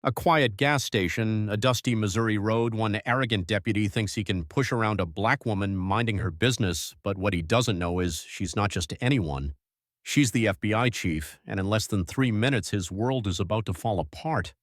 A quiet gas station, a dusty Missouri road, one arrogant deputy thinks he can push around a black woman minding her business, but what he doesn't know is she's not just anyone. She's the FBI chief, and in less than 3 minutes his world is about to fall apart.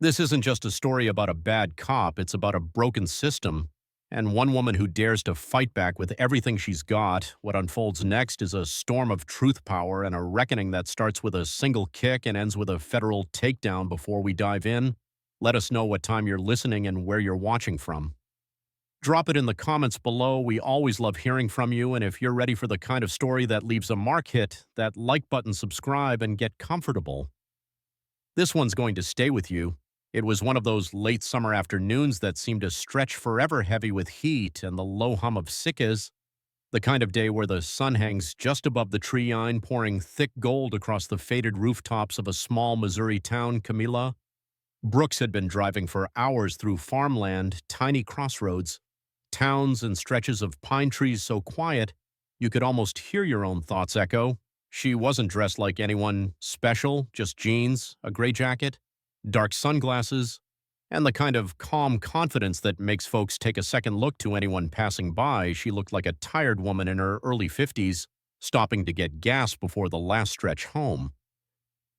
This isn't just a story about a bad cop, it's about a broken system, and one woman who dares to fight back with everything she's got. What unfolds next is a storm of truth power and a reckoning that starts with a single kick and ends with a federal takedown. Before we dive in, let us know what time you're listening and where you're watching from. Drop it in the comments below. We always love hearing from you, and if you're ready for the kind of story that leaves a mark, hit that like button, subscribe, and get comfortable. This one's going to stay with you. It was one of those late summer afternoons that seemed to stretch forever, heavy with heat and the low hum of cicadas, the kind of day where the sun hangs just above the tree line, pouring thick gold across the faded rooftops of a small Missouri town. Camila Brooks had been driving for hours through farmland, tiny crossroads, towns and stretches of pine trees so quiet you could almost hear your own thoughts echo. She wasn't dressed like anyone special, just jeans, a gray jacket, dark sunglasses, and the kind of calm confidence that makes folks take a second look to anyone passing by. She looked like a tired woman in her early 50s, stopping to get gas before the last stretch home.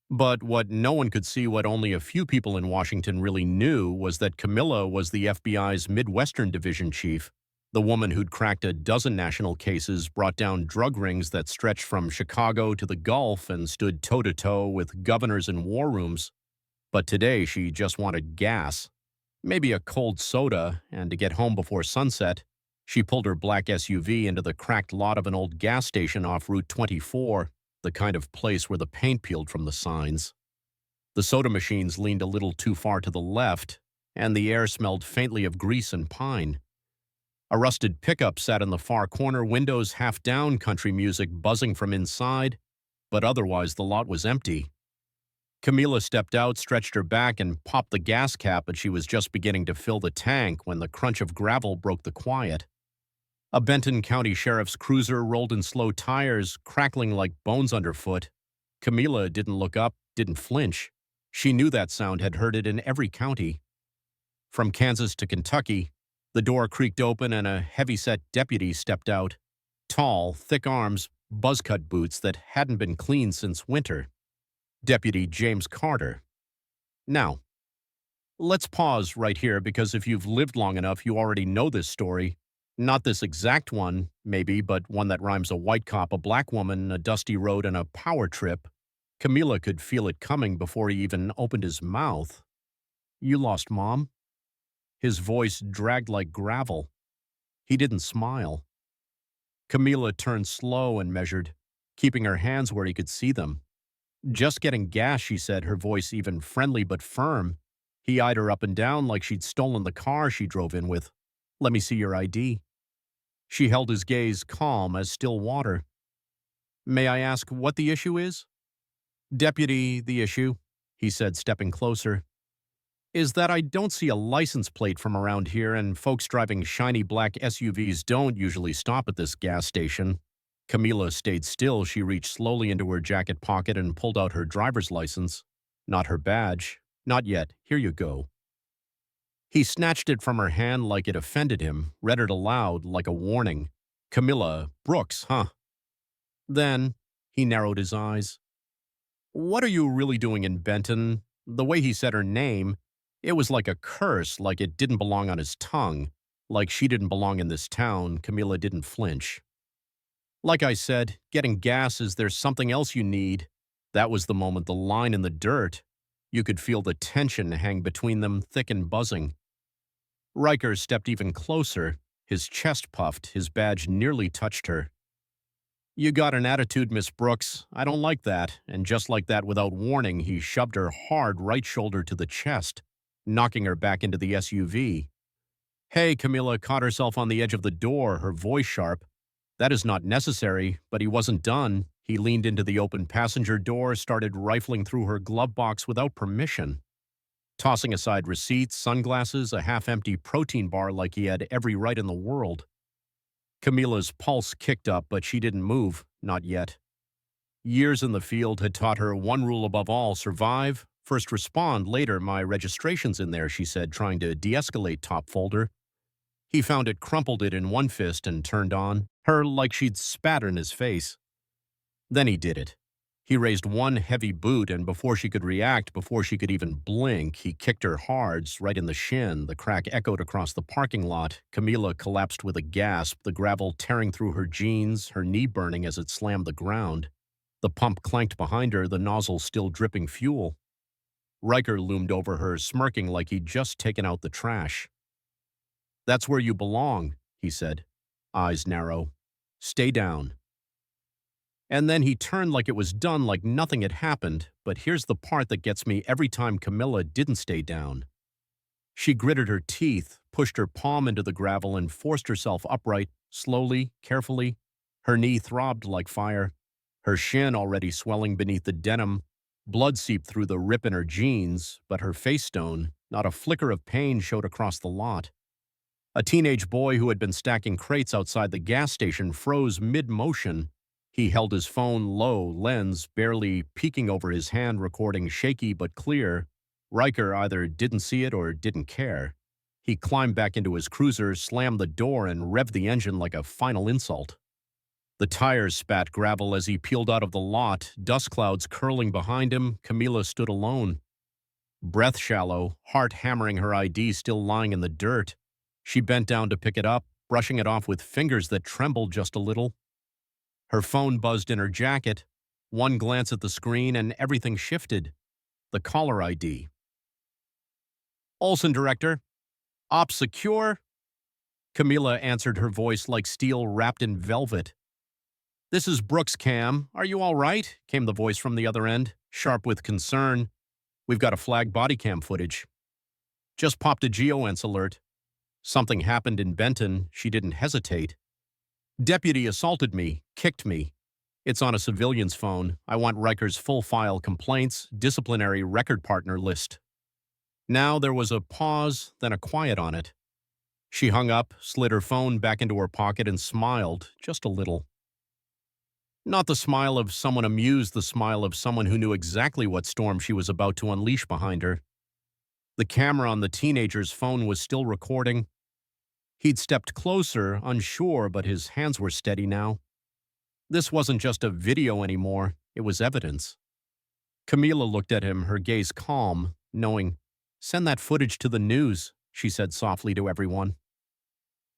But what no one could see, what only a few people in Washington really knew, was that Camila was the FBI's Midwestern division chief, the woman who'd cracked a dozen national cases, brought down drug rings that stretched from Chicago to the Gulf, and stood toe-to-toe with governors in war rooms. But today she just wanted gas, maybe a cold soda, and to get home before sunset, she pulled her black SUV into the cracked lot of an old gas station off Route 24, the kind of place where the paint peeled from the signs. The soda machines leaned a little too far to the left, and the air smelled faintly of grease and pine. A rusted pickup sat in the far corner, windows half down, country music buzzing from inside, but otherwise the lot was empty. Camila stepped out, stretched her back, and popped the gas cap, but she was just beginning to fill the tank when the crunch of gravel broke the quiet. A Benton County Sheriff's cruiser rolled in slow tires, crackling like bones underfoot. Camila didn't look up, didn't flinch. She knew that sound, had heard it in every county. From Kansas to Kentucky, the door creaked open and a heavy-set deputy stepped out. Tall, thick arms, buzz-cut boots that hadn't been cleaned since winter. Deputy James Carter. Now, let's pause right here, because if you've lived long enough, you already know this story. Not this exact one, maybe, but one that rhymes: a white cop, a black woman, a dusty road, and a power trip. Camila could feel it coming before he even opened his mouth. "You lost Mom?" His voice dragged like gravel. He didn't smile. Camila turned slow and measured, keeping her hands where he could see them. "Just getting gas," she said, her voice even friendly but firm. He eyed her up and down like she'd stolen the car she drove in with. "Let me see your ID." She held his gaze calm as still water. "May I ask what the issue is?" "Deputy, the issue," he said, stepping closer, "is that I don't see a license plate from around here, and folks driving shiny black SUVs don't usually stop at this gas station." Camila stayed still. She reached slowly into her jacket pocket and pulled out her driver's license. Not her badge. "Not yet. Here you go." He snatched it from her hand like it offended him, read it aloud like a warning. "Camila Brooks, huh?" Then he narrowed his eyes. "What are you really doing in Benton?" The way he said her name, it was like a curse, like it didn't belong on his tongue, like she didn't belong in this town. Camila didn't flinch. "Like I said, getting gas. Is there something else you need?" That was the moment, the line in the dirt. You could feel the tension hang between them, thick and buzzing. Riker stepped even closer. His chest puffed, his badge nearly touched her. "You got an attitude, Miss Brooks. I don't like that." And just like that, without warning, he shoved her hard right shoulder to the chest, knocking her back into the SUV. "Hey," Camila caught herself on the edge of the door, her voice sharp. "That is not necessary." But he wasn't done. He leaned into the open passenger door, started rifling through her glove box without permission, tossing aside receipts, sunglasses, a half-empty protein bar like he had every right in the world. Camila's pulse kicked up, but she didn't move, not yet. Years in the field had taught her one rule above all: survive, First respond later, my registration's in there, she said, trying to de-escalate top folder. He found it, crumpled it in one fist, and turned on her like she'd spat in his face. Then he did it. He raised one heavy boot, and before she could react, before she could even blink, he kicked her hard, right in the shin. The crack echoed across the parking lot. Camila collapsed with a gasp, the gravel tearing through her jeans, her knee burning as it slammed the ground. The pump clanked behind her, the nozzle still dripping fuel. Riker loomed over her, smirking like he'd just taken out the trash. "That's where you belong," he said, eyes narrow. "Stay down." And then he turned like it was done, like nothing had happened. But here's the part that gets me every time Camila didn't stay down. She gritted her teeth, pushed her palm into the gravel, and forced herself upright, slowly, carefully. Her knee throbbed like fire, her shin already swelling beneath the denim. Blood seeped through the rip in her jeans, but her face stone, not a flicker of pain showed across the lot. A teenage boy who had been stacking crates outside the gas station froze mid-motion. He held his phone low, lens barely peeking over his hand, recording shaky but clear. Riker either didn't see it or didn't care. He climbed back into his cruiser, slammed the door, and revved the engine like a final insult. The tires spat gravel as he peeled out of the lot, dust clouds curling behind him. Camila stood alone. Breath shallow, heart hammering, her ID still lying in the dirt. She bent down to pick it up, brushing it off with fingers that trembled just a little. Her phone buzzed in her jacket. One glance at the screen and everything shifted. The caller ID. "Olsen, Director. Ops secure?" Camila answered, her voice like steel wrapped in velvet. "This is Brooks, Cam. Are you all right?" came the voice from the other end, sharp with concern. "We've got a flag body cam footage. Just popped a GeoEnce alert. Something happened in Benton." She didn't hesitate. "Deputy assaulted me, kicked me. It's on a civilian's phone. I want Riker's full file complaints, disciplinary record partner list." Now there was a pause, then a quiet on it. She hung up, slid her phone back into her pocket, and smiled, just a little. Not the smile of someone amused, the smile of someone who knew exactly what storm she was about to unleash behind her. The camera on the teenager's phone was still recording. He'd stepped closer, unsure, but his hands were steady now. This wasn't just a video anymore, it was evidence. Camila looked at him, her gaze calm, knowing. "Send that footage to the news," she said softly to everyone.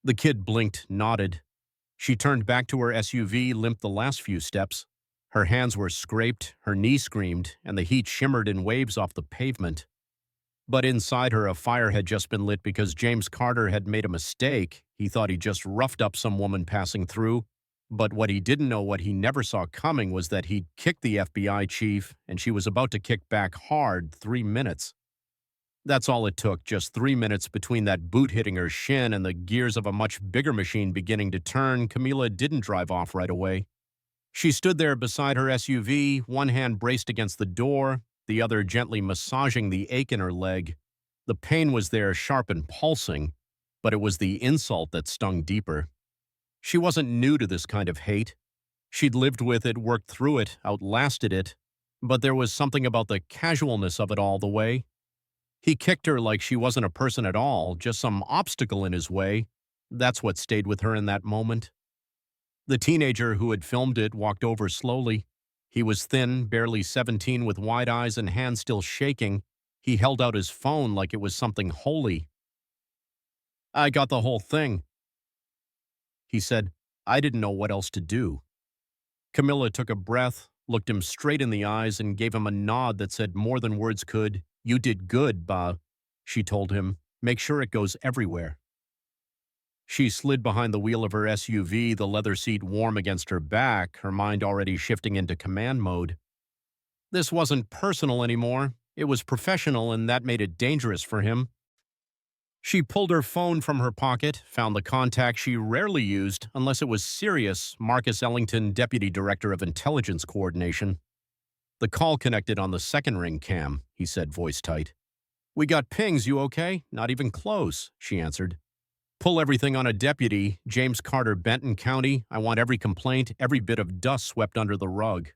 The kid blinked, nodded. She turned back to her SUV, limped the last few steps. Her hands were scraped, her knee screamed, and the heat shimmered in waves off the pavement. But inside her, a fire had just been lit because James Carter had made a mistake. He thought he just roughed up some woman passing through. But what he didn't know, what he never saw coming, was that he'd kicked the FBI chief, and she was about to kick back hard. 3 minutes. That's all it took, just 3 minutes between that boot hitting her shin and the gears of a much bigger machine beginning to turn. Camila didn't drive off right away. She stood there beside her SUV, one hand braced against the door, the other gently massaging the ache in her leg. The pain was there, sharp and pulsing, but it was the insult that stung deeper. She wasn't new to this kind of hate. She'd lived with it, worked through it, outlasted it, but there was something about the casualness of it all the way. He kicked her like she wasn't a person at all, just some obstacle in his way. That's what stayed with her in that moment. The teenager who had filmed it walked over slowly. He was thin, barely 17, with wide eyes and hands still shaking. He held out his phone like it was something holy. "I got the whole thing," he said. "I didn't know what else to do." Camila took a breath, looked him straight in the eyes, and gave him a nod that said more than words could. "You did good, Ba," she told him. "Make sure it goes everywhere." She slid behind the wheel of her SUV, the leather seat warm against her back, her mind already shifting into command mode. This wasn't personal anymore. It was professional, and that made it dangerous for him. She pulled her phone from her pocket, found the contact she rarely used unless it was serious, Marcus Ellington, Deputy Director of Intelligence Coordination. The call connected on the second ring, Cam, he said, voice tight. "We got pings, you okay?" "Not even close," she answered. "Pull everything on a deputy, James Carter, Benton County. I want every complaint, every bit of dust swept under the rug."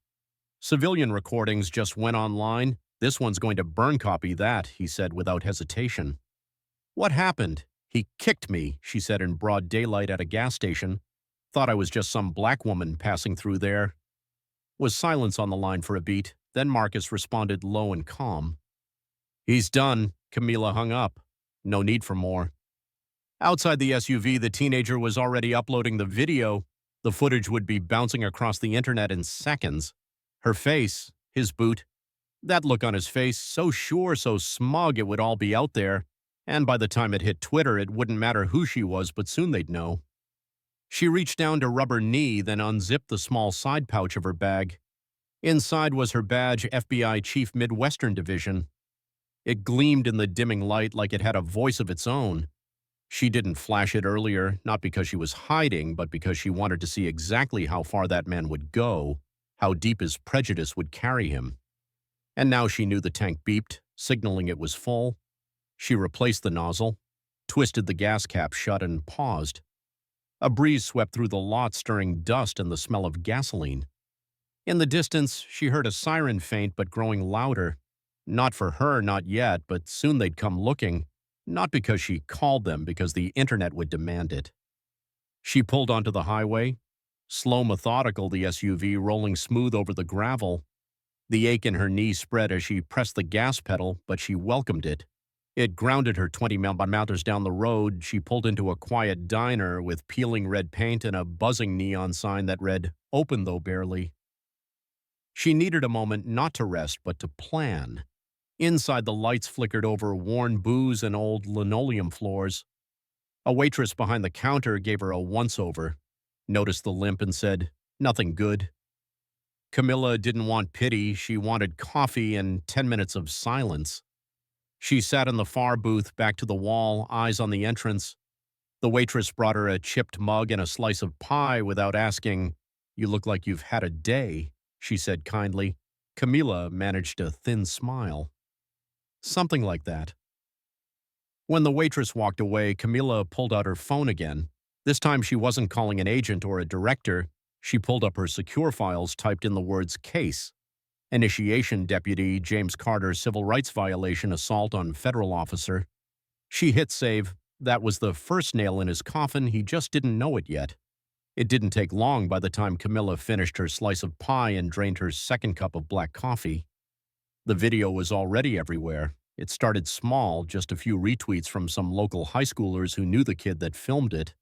Civilian recordings just went online. This one's going to burn copy that, he said without hesitation. What happened? He kicked me, she said in broad daylight at a gas station. Thought I was just some black woman passing through there. Was silence on the line for a beat. Then Marcus responded low and calm. He's done. Camila hung up. No need for more. Outside the SUV, the teenager was already uploading the video. The footage would be bouncing across the internet in seconds. Her face, his boot, that look on his face, so sure, so smug it would all be out there. And by the time it hit Twitter, it wouldn't matter who she was, but soon they'd know. She reached down to rub her knee, then unzipped the small side pouch of her bag. Inside was her badge, FBI Chief Midwestern Division. It gleamed in the dimming light like it had a voice of its own. She didn't flash it earlier, not because she was hiding, but because she wanted to see exactly how far that man would go, how deep his prejudice would carry him. And now she knew the tank beeped, signaling it was full. She replaced the nozzle, twisted the gas cap shut, and paused. A breeze swept through the lot, stirring dust and the smell of gasoline. In the distance, she heard a siren faint but growing louder. Not for her, not yet, but soon they'd come looking. Not because she called them, because the internet would demand it. She pulled onto the highway. Slow, methodical, the SUV rolling smooth over the gravel. The ache in her knee spread as she pressed the gas pedal, but she welcomed it. It grounded her 20 miles down the road. She pulled into a quiet diner with peeling red paint and a buzzing neon sign that read, "Open though barely." She needed a moment not to rest, but to plan. Inside, the lights flickered over worn booze and old linoleum floors. A waitress behind the counter gave her a once-over, noticed the limp and said, "Nothing good." Camila didn't want pity. She wanted coffee and 10 minutes of silence. She sat in the far booth, back to the wall, eyes on the entrance. The waitress brought her a chipped mug and a slice of pie without asking, "You look like you've had a day," she said kindly. Camila managed a thin smile. Something like that. When the waitress walked away, Camila pulled out her phone again. This time she wasn't calling an agent or a director. She pulled up her secure files, typed in the words "case." Initiation, Deputy James Carter, civil rights violation, assault on federal officer. She hit save. That was the first nail in his coffin. He just didn't know it yet. It didn't take long by the time Camila finished her slice of pie and drained her second cup of black coffee. The video was already everywhere. It started small, just a few retweets from some local high schoolers who knew the kid that filmed it.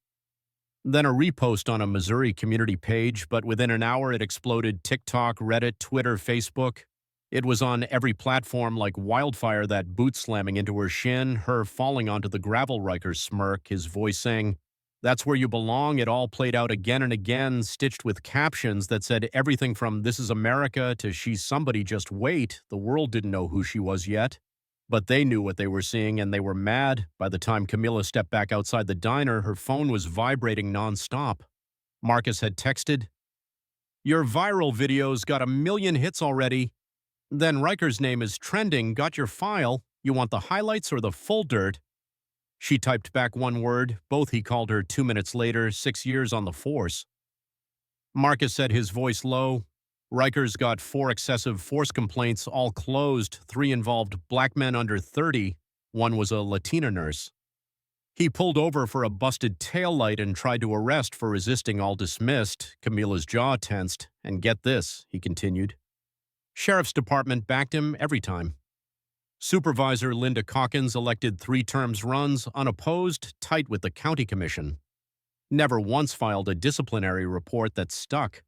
Then a repost on a Missouri community page, but within an hour it exploded TikTok, Reddit, Twitter, Facebook. It was on every platform like wildfire, that boot slamming into her shin, her falling onto the gravel. Riker smirk, his voice saying, "That's where you belong." It all played out again and again, stitched with captions that said everything from "This is America" to "She's somebody, just wait." The world didn't know who she was yet, but they knew what they were seeing, and they were mad. By the time Camila stepped back outside the diner, her phone was vibrating nonstop. Marcus had texted, "Your viral video's got 1,000,000 hits already." Then Riker's name is trending. "Got your file? You want the highlights or the full dirt?" She typed back one word. Both he called her 2 minutes later, 6 years on the force. Marcus said, his voice low, "Riker's got 4 excessive force complaints, all closed. 3 involved black men under 30. 1 was a Latina nurse. He pulled over for a busted taillight and tried to arrest for resisting, all dismissed." Camila's jaw tensed. "And get this," he continued. Sheriff's Department backed him every time. Supervisor Linda Calkins elected 3 terms runs, unopposed, tight with the county commission. Never once filed a disciplinary report that stuck.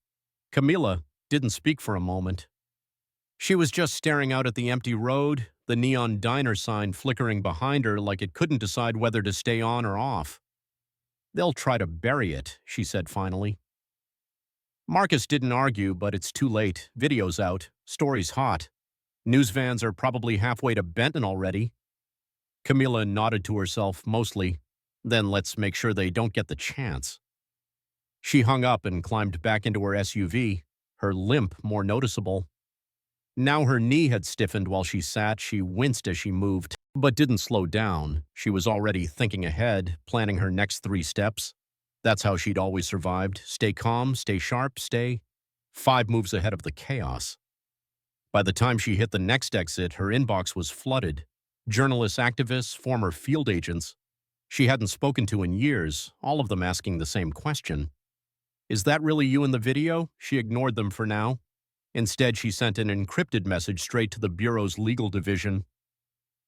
Camila didn't speak for a moment. She was just staring out at the empty road, the neon diner sign flickering behind her like it couldn't decide whether to stay on or off. "They'll try to bury it," she said finally. Marcus didn't argue, but it's too late. Video's out. Story's hot. News vans are probably halfway to Benton already. Camila nodded to herself, mostly. Then let's make sure they don't get the chance. She hung up and climbed back into her SUV, her limp more noticeable. Now her knee had stiffened while she sat. She winced as she moved, but didn't slow down. She was already thinking ahead, planning her next 3 steps. That's how she'd always survived. Stay calm, stay sharp, stay 5 moves ahead of the chaos. By the time she hit the next exit, her inbox was flooded. Journalists, activists, former field agents she hadn't spoken to in years, all of them asking the same question. Is that really you in the video? She ignored them for now. Instead, she sent an encrypted message straight to the Bureau's legal division.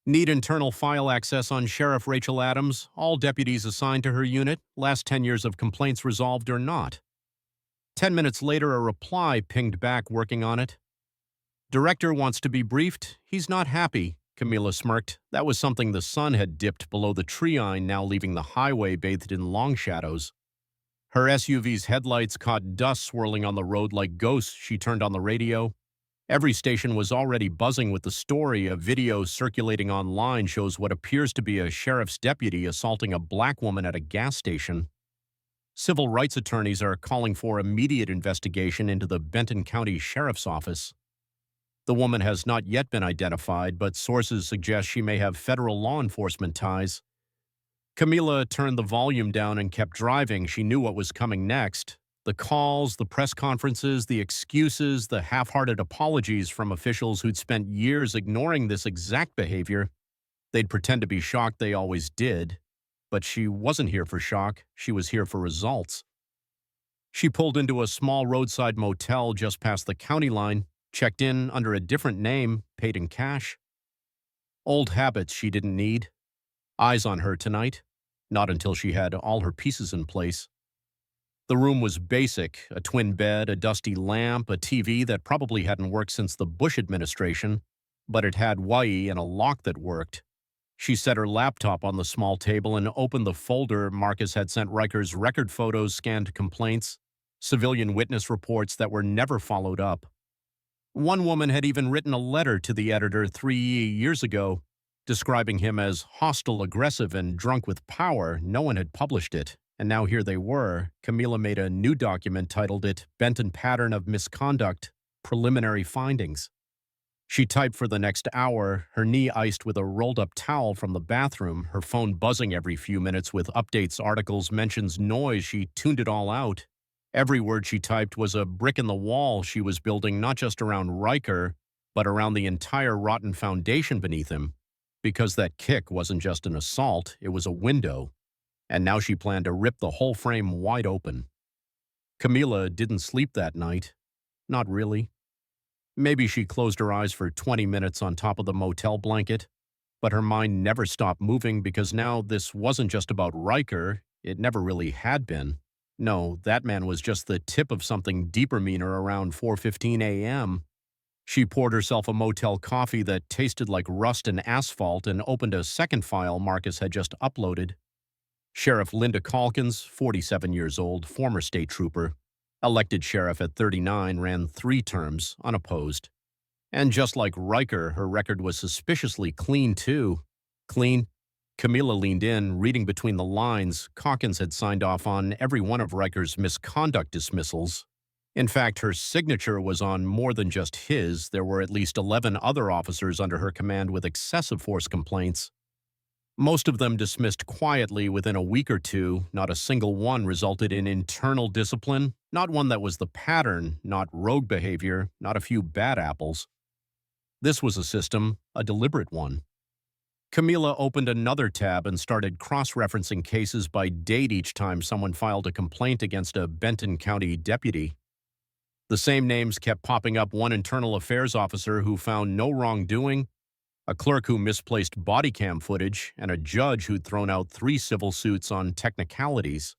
Need internal file access on Sheriff Rachel Adams, all deputies assigned to her unit, last 10 years of complaints resolved or not. 10 minutes later, a reply pinged back working on it. Director wants to be briefed. He's not happy. Camila smirked. That was something the sun had dipped below the tree line, now leaving the highway bathed in long shadows. Her SUV's headlights caught dust swirling on the road like ghosts. She turned on the radio. Every station was already buzzing with the story. A video circulating online shows what appears to be a sheriff's deputy assaulting a black woman at a gas station. Civil rights attorneys are calling for immediate investigation into the Benton County Sheriff's Office. The woman has not yet been identified, but sources suggest she may have federal law enforcement ties. Camila turned the volume down and kept driving. She knew what was coming next. The calls, the press conferences, the excuses, the half-hearted apologies from officials who'd spent years ignoring this exact behavior. They'd pretend to be shocked, they always did. But she wasn't here for shock. She was here for results. She pulled into a small roadside motel just past the county line, checked in under a different name, paid in cash. Old habits she didn't need. Eyes on her tonight. Not until she had all her pieces in place. The room was basic, a twin bed, a dusty lamp, a TV that probably hadn't worked since the Bush administration, but it had Wi-Fi and a lock that worked. She set her laptop on the small table and opened the folder Marcus had sent Riker's record photos, scanned complaints, civilian witness reports that were never followed up. One woman had even written a letter to the editor 3 years ago, describing him as hostile, aggressive, and drunk with power. No one had published it. And now here they were. Camila made a new document, titled it Benton Pattern of Misconduct, Preliminary Findings. She typed for the next hour, her knee iced with a rolled-up towel from the bathroom, her phone buzzing every few minutes with updates, articles, mentions, noise. She tuned it all out. Every word she typed was a brick in the wall she was building, not just around Riker, but around the entire rotten foundation beneath him. Because that kick wasn't just an assault, it was a window. And now she planned to rip the whole frame wide open. Camila didn't sleep that night. Not really. Maybe she closed her eyes for 20 minutes on top of the motel blanket, but her mind never stopped moving because now this wasn't just about Riker. It never really had been. No, that man was just the tip of something deeper, meaner around 4:15 a.m. She poured herself a motel coffee that tasted like rust and asphalt and opened a second file Marcus had just uploaded. Sheriff Linda Calkins, 47 years old, former state trooper, elected sheriff at 39, ran 3 terms, unopposed. And just like Riker, her record was suspiciously clean, too. Clean? Camila leaned in, reading between the lines. Calkins had signed off on every one of Riker's misconduct dismissals. In fact, her signature was on more than just his. There were at least 11 other officers under her command with excessive force complaints. Most of them dismissed quietly within a week or two. Not a single one resulted in internal discipline, not one that was the pattern, not rogue behavior, not a few bad apples. This was a system, a deliberate one. Camila opened another tab and started cross-referencing cases by date each time someone filed a complaint against a Benton County deputy. The same names kept popping up: one internal affairs officer who found no wrongdoing, a clerk who misplaced body cam footage, and a judge who'd thrown out 3 civil suits on technicalities.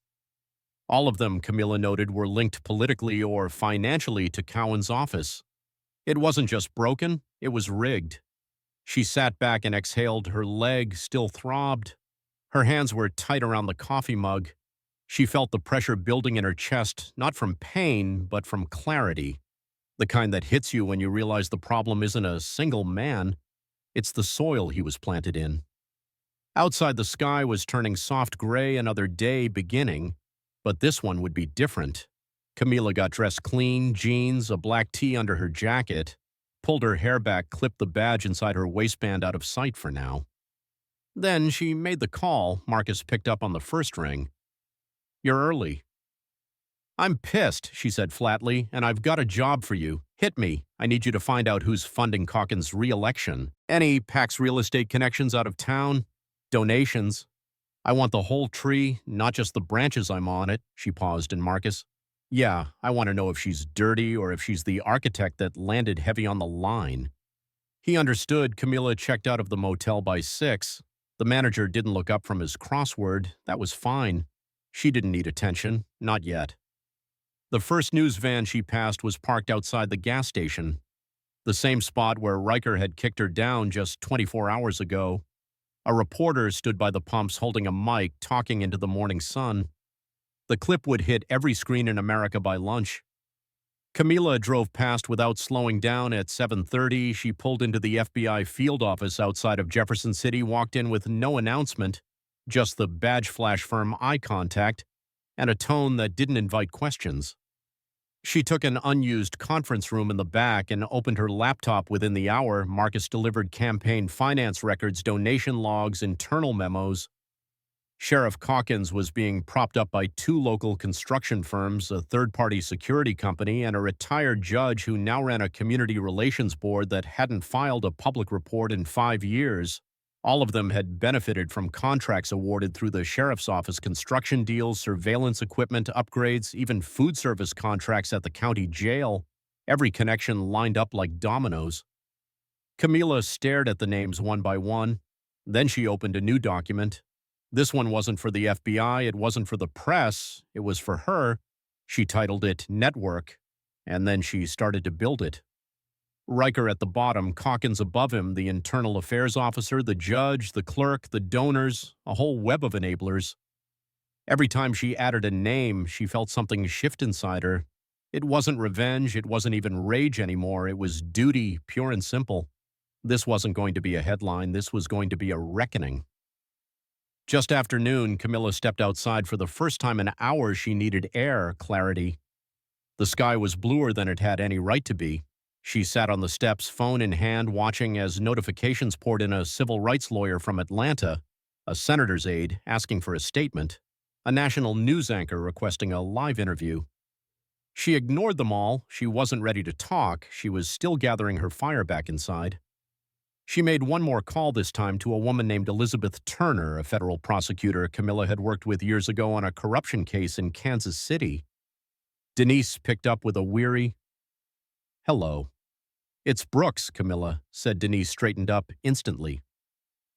All of them, Camila noted, were linked politically or financially to Cowan's office. It wasn't just broken, it was rigged. She sat back and exhaled. Her leg still throbbed. Her hands were tight around the coffee mug. She felt the pressure building in her chest, not from pain, but from clarity. The kind that hits you when you realize the problem isn't a single man. It's the soil he was planted in. Outside, the sky was turning soft gray, another day beginning, but this one would be different. Camila got dressed clean, jeans, a black tee under her jacket, pulled her hair back, clipped the badge inside her waistband out of sight for now. Then she made the call. Marcus picked up on the first ring. "You're early." I'm pissed, she said flatly, and I've got a job for you. Hit me. I need you to find out who's funding Calkins' re-election. Any Pax real estate connections out of town? Donations? I want the whole tree, not just the branches I'm on it, she paused in Marcus. Yeah, I want to know if she's dirty or if she's the architect that landed heavy on the line. He understood. Camila checked out of the motel by 6. The manager didn't look up from his crossword. That was fine. She didn't need attention. Not yet. The first news van she passed was parked outside the gas station, the same spot where Riker had kicked her down just 24 hours ago. A reporter stood by the pumps holding a mic, talking into the morning sun. The clip would hit every screen in America by lunch. Camila drove past without slowing down. At 7:30, she pulled into the FBI field office outside of Jefferson City, walked in with no announcement, just the badge flash firm eye contact, and a tone that didn't invite questions. She took an unused conference room in the back and opened her laptop. Within the hour, Marcus delivered campaign finance records, donation logs, internal memos. Sheriff Calkins was being propped up by 2 local construction firms, a third-party security company, and a retired judge who now ran a community relations board that hadn't filed a public report in 5 years. All of them had benefited from contracts awarded through the sheriff's office, construction deals, surveillance equipment upgrades, even food service contracts at the county jail. Every connection lined up like dominoes. Camila stared at the names one by one. Then she opened a new document. This one wasn't for the FBI, it wasn't for the press, it was for her. She titled it Network, and then she started to build it. Riker at the bottom, Calkins above him, the internal affairs officer, the judge, the clerk, the donors, a whole web of enablers. Every time she added a name, she felt something shift inside her. It wasn't revenge, it wasn't even rage anymore, it was duty, pure and simple. This wasn't going to be a headline, this was going to be a reckoning. Just after noon, Camila stepped outside. For the first time in hours. She needed air, clarity. The sky was bluer than it had any right to be. She sat on the steps, phone in hand, watching as notifications poured in. A civil rights lawyer from Atlanta, a senator's aide asking for a statement, a national news anchor requesting a live interview. She ignored them all. She wasn't ready to talk. She was still gathering her fire back inside. She made one more call, this time to a woman named Elizabeth Turner, a federal prosecutor Camila had worked with years ago on a corruption case in Kansas City. Denise picked up with a weary, "Hello." "It's Brooks," Camila said. Denise straightened up instantly.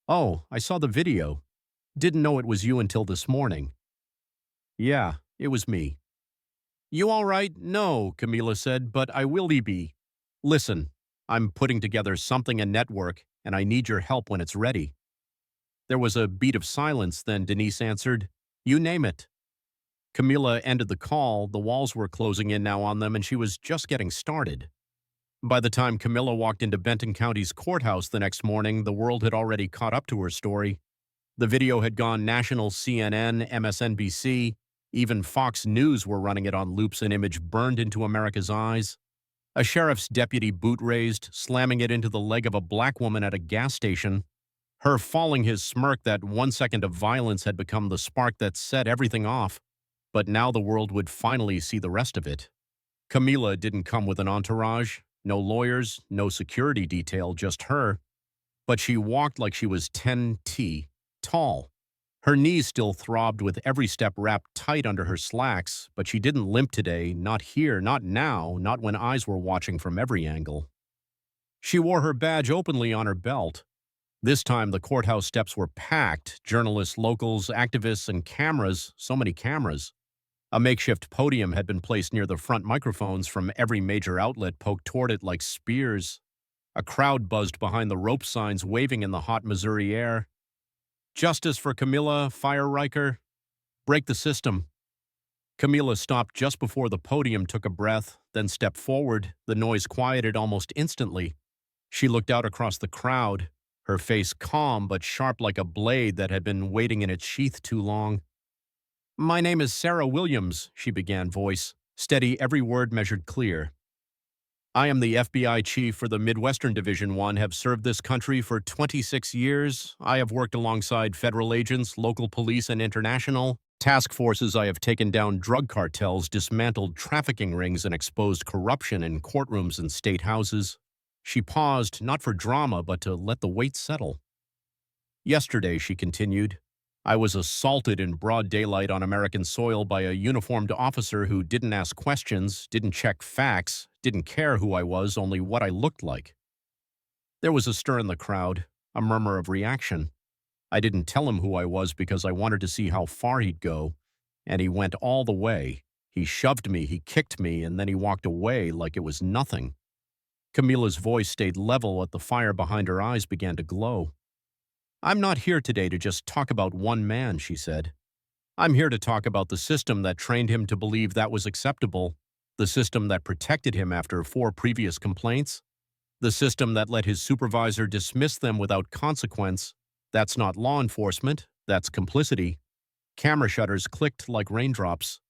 "Oh, I saw the video. Didn't know it was you until this morning." "Yeah, it was me." "You all right?" "No," Camila said, "but I will be. Listen, I'm putting together something, a network, and I need your help when it's ready." There was a beat of silence, then Denise answered, "You name it." Camila ended the call. The walls were closing in now on them, and she was just getting started. By the time Camila walked into Benton County's courthouse the next morning, the world had already caught up to her story. The video had gone national. CNN, MSNBC, even Fox News were running it on loops. An image burned into America's eyes. A sheriff's deputy, boot raised, slamming it into the leg of a black woman at a gas station. Her falling, his smirk. That 1 second of violence had become the spark that set everything off. But now the world would finally see the rest of it. Camila didn't come with an entourage. No lawyers, no security detail, just her. But she walked like she was 10 tall. Her knees still throbbed with every step wrapped tight under her slacks, but she didn't limp today, not here, not now, not when eyes were watching from every angle. She wore her badge openly on her belt. This time the courthouse steps were packed, journalists, locals, activists, and cameras, so many cameras. A makeshift podium had been placed near the front. Microphones from every major outlet poked toward it like spears. A crowd buzzed behind the rope signs, waving in the hot Missouri air. "Justice for Camila, fire Riker. Break the system." Camila stopped just before the podium, took a breath, then stepped forward. The noise quieted almost instantly. She looked out across the crowd, her face calm but sharp like a blade that had been waiting in its sheath too long. "My name is Sarah Williams," she began, voice steady, every word measured clear. "I am the FBI chief for the Midwestern Division 1, have served this country for 26 years. I have worked alongside federal agents, local police, and international. Task forces I have taken down drug cartels, dismantled trafficking rings, and exposed corruption in courtrooms and state houses. She paused, not for drama, but to let the weight settle. Yesterday, she continued, I was assaulted in broad daylight on American soil by a uniformed officer who didn't ask questions, didn't check facts, didn't care who I was, only what I looked like. There was a stir in the crowd, a murmur of reaction. I didn't tell him who I was because I wanted to see how far he'd go, and he went all the way. He shoved me, he kicked me, and then he walked away like it was nothing. Camila's voice stayed level, but the fire behind her eyes began to glow. I'm not here today to just talk about one man, she said. I'm here to talk about the system that trained him to believe that was acceptable, the system that protected him after 4 previous complaints, the system that let his supervisor dismiss them without consequence. That's not law enforcement, that's complicity. Camera shutters clicked like raindrops.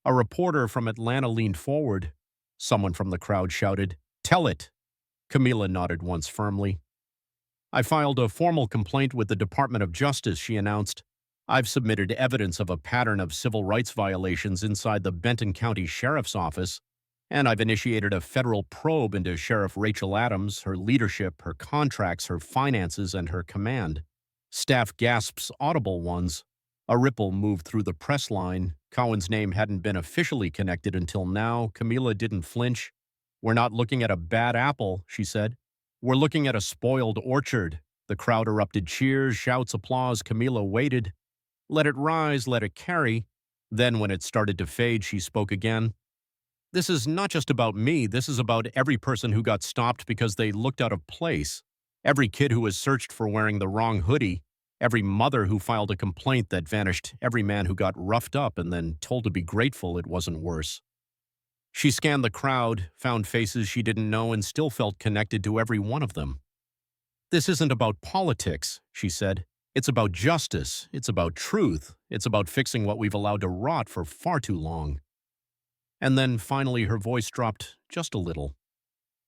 A reporter from Atlanta leaned forward. Someone from the crowd shouted, "Tell it." Camila nodded once firmly. I filed a formal complaint with the Department of Justice, she announced. I've submitted evidence of a pattern of civil rights violations inside the Benton County Sheriff's Office, and I've initiated a federal probe into Sheriff Rachel Adams, her leadership, her contracts, her finances, and her command. Staff gasps audible ones. A ripple moved through the press line. Cowan's name hadn't been officially connected until now. Camila didn't flinch. We're not looking at a bad apple, she said. We're looking at a spoiled orchard. The crowd erupted cheers, shouts, applause. Camila waited. Let it rise, let it carry. Then when it started to fade, she spoke again. This is not just about me. This is about every person who got stopped because they looked out of place. Every kid who was searched for wearing the wrong hoodie. Every mother who filed a complaint that vanished. Every man who got roughed up and then told to be grateful it wasn't worse. She scanned the crowd, found faces she didn't know, and still felt connected to every one of them. This isn't about politics, she said. It's about justice. It's about truth. It's about fixing what we've allowed to rot for far too long. And then finally her voice dropped just a little.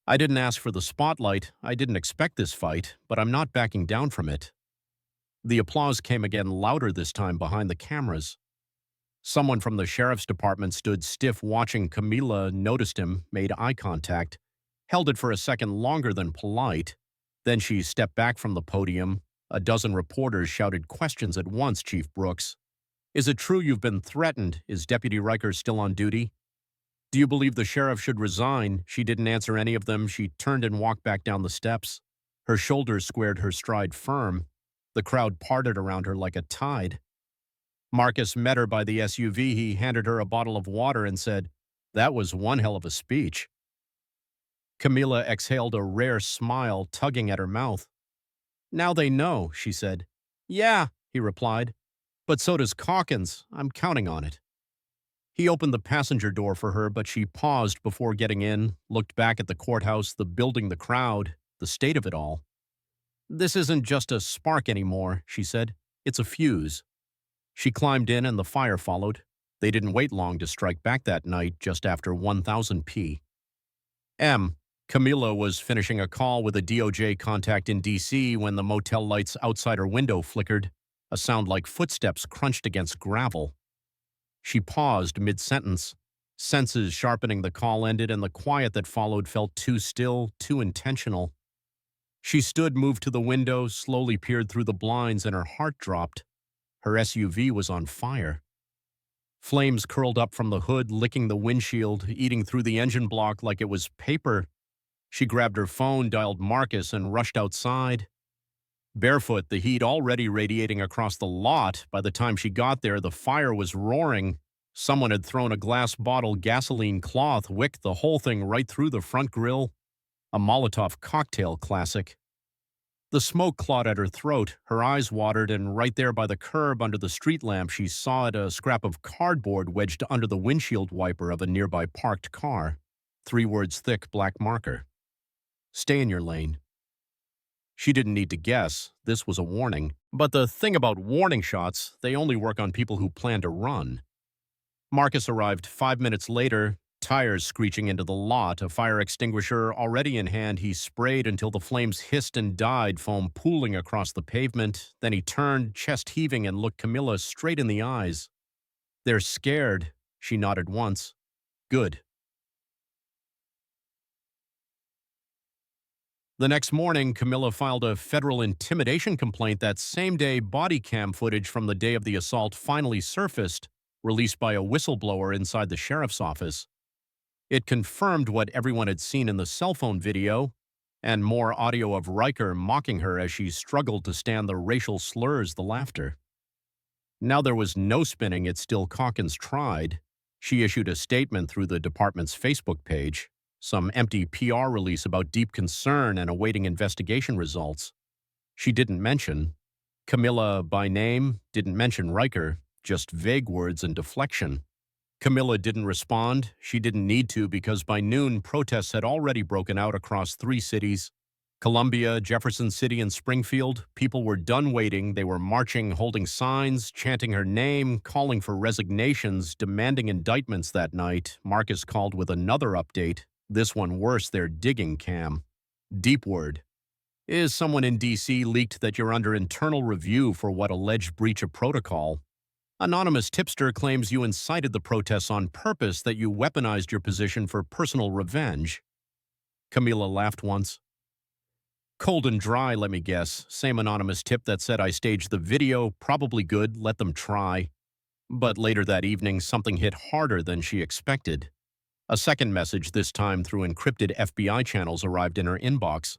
I didn't ask for the spotlight. I didn't expect this fight, but I'm not backing down from it. The applause came again, louder this time behind the cameras. Someone from the sheriff's department stood stiff watching Camila, noticed him, made eye contact, held it for a second longer than polite. Then she stepped back from the podium. A dozen reporters shouted questions at once, Chief Brooks. Is it true you've been threatened? Is Deputy Riker still on duty? Do you believe the sheriff should resign? She didn't answer any of them. She turned and walked back down the steps. Her shoulders squared, her stride firm. The crowd parted around her like a tide. Marcus met her by the SUV. He handed her a bottle of water and said, "That was one hell of a speech." Camila exhaled a rare smile, tugging at her mouth. "Now they know," she said. "Yeah," he replied. "But so does Calkins. I'm counting on it." He opened the passenger door for her, but she paused before getting in, looked back at the courthouse, the building, the crowd, the state of it all. "This isn't just a spark anymore," she said. "It's a fuse." She climbed in and the fire followed. They didn't wait long to strike back that night, just after 1000 p.m. Camila was finishing a call with a DOJ contact in D.C. when the motel lights outside her window flickered. A sound like footsteps crunched against gravel. She paused mid-sentence. Senses sharpening, the call ended, and the quiet that followed felt too still, too intentional. She stood, moved to the window, slowly peered through the blinds, and her heart dropped. Her SUV was on fire. Flames curled up from the hood, licking the windshield, eating through the engine block like it was paper. She grabbed her phone, dialed Marcus, and rushed outside. Barefoot, the heat already radiating across the lot. By the time she got there, the fire was roaring. Someone had thrown a glass bottle gasoline cloth, wicked the whole thing right through the front grille. A Molotov cocktail classic. The smoke clawed at her throat, her eyes watered, and right there by the curb under the street lamp she saw a scrap of cardboard wedged under the windshield wiper of a nearby parked car. 3 words thick, black marker. Stay in your lane. She didn't need to guess. This was a warning. But the thing about warning shots, they only work on people who plan to run. Marcus arrived 5 minutes later, tires screeching into the lot, a fire extinguisher already in hand. He sprayed until the flames hissed and died, foam pooling across the pavement. Then he turned, chest heaving, and looked Camila straight in the eyes. They're scared. She nodded once. Good. The next morning, Camila filed a federal intimidation complaint. That same day, body cam footage from the day of the assault finally surfaced, released by a whistleblower inside the sheriff's office. It confirmed what everyone had seen in the cell phone video, and more audio of Riker mocking her as she struggled to stand the racial slurs, the laughter. Now there was no spinning it. Still Calkins tried. She issued a statement through the department's Facebook page, some empty PR release about deep concern and awaiting investigation results. She didn't mention Camila by name, didn't mention Riker, just vague words and deflection. Camila didn't respond. She didn't need to, because by noon, protests had already broken out across 3 cities. Columbia, Jefferson City, and Springfield. People were done waiting. They were marching, holding signs, chanting her name, calling for resignations, demanding indictments. That night, Marcus called with another update. This one worse. They're digging, Cam. Deep word. Is someone in D.C. leaked that you're under internal review for what alleged breach of protocol? Anonymous tipster claims you incited the protests on purpose, that you weaponized your position for personal revenge. Camila laughed once. Cold and dry, let me guess. Same anonymous tip that said I staged the video. Probably good. Let them try. But later that evening, something hit harder than she expected. A second message, this time through encrypted FBI channels, arrived in her inbox.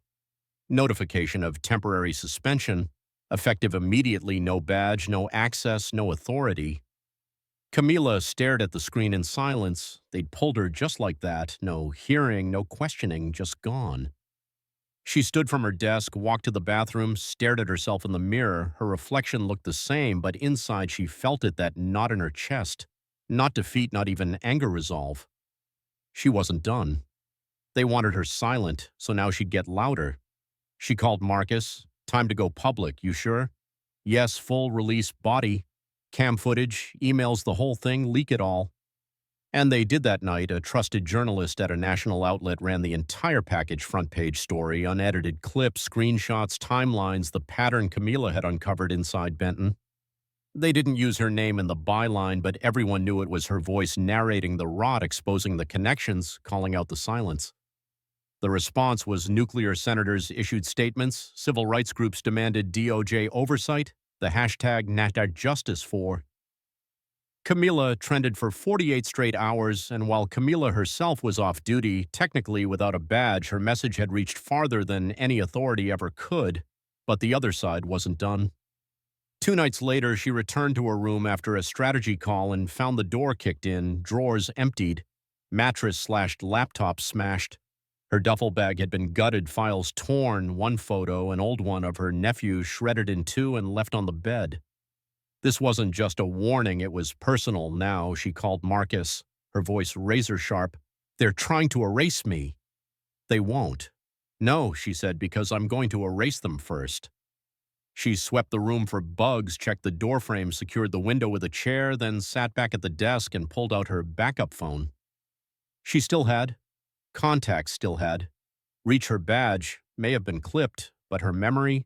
Notification of temporary suspension. Effective immediately. No badge, no access, no authority. Camila stared at the screen in silence. They'd pulled her just like that. No hearing, no questioning, just gone. She stood from her desk, walked to the bathroom, stared at herself in the mirror. Her reflection looked the same, but inside she felt it, that knot in her chest. Not defeat, not even anger resolve. She wasn't done. They wanted her silent, so now she'd get louder. She called Marcus. Time to go public, you sure? Yes, full release body. Cam footage, emails, the whole thing, leak it all. And they did that night. A trusted journalist at a national outlet ran the entire package front page story, unedited clips, screenshots, timelines, the pattern Camila had uncovered inside Benton. They didn't use her name in the byline, but everyone knew it was her voice narrating the rot, exposing the connections, calling out the silence. The response was nuclear senators issued statements, civil rights groups demanded DOJ oversight, the hashtag #NatJustice for. Camila trended for 48 straight hours, and while Camila herself was off duty, technically without a badge, her message had reached farther than any authority ever could. But the other side wasn't done. 2 nights later, she returned to her room after a strategy call and found the door kicked in, drawers emptied, mattress/laptop smashed. Her duffel bag had been gutted, files torn, one photo, an old one of her nephew, shredded in 2 and left on the bed. This wasn't just a warning, it was personal. Now she called Marcus, her voice razor sharp. They're trying to erase me. They won't. No, she said, because I'm going to erase them first. She swept the room for bugs, checked the doorframe, secured the window with a chair, then sat back at the desk and pulled out her backup phone. She still had. Contacts still had. Reach her badge may have been clipped, but her memory,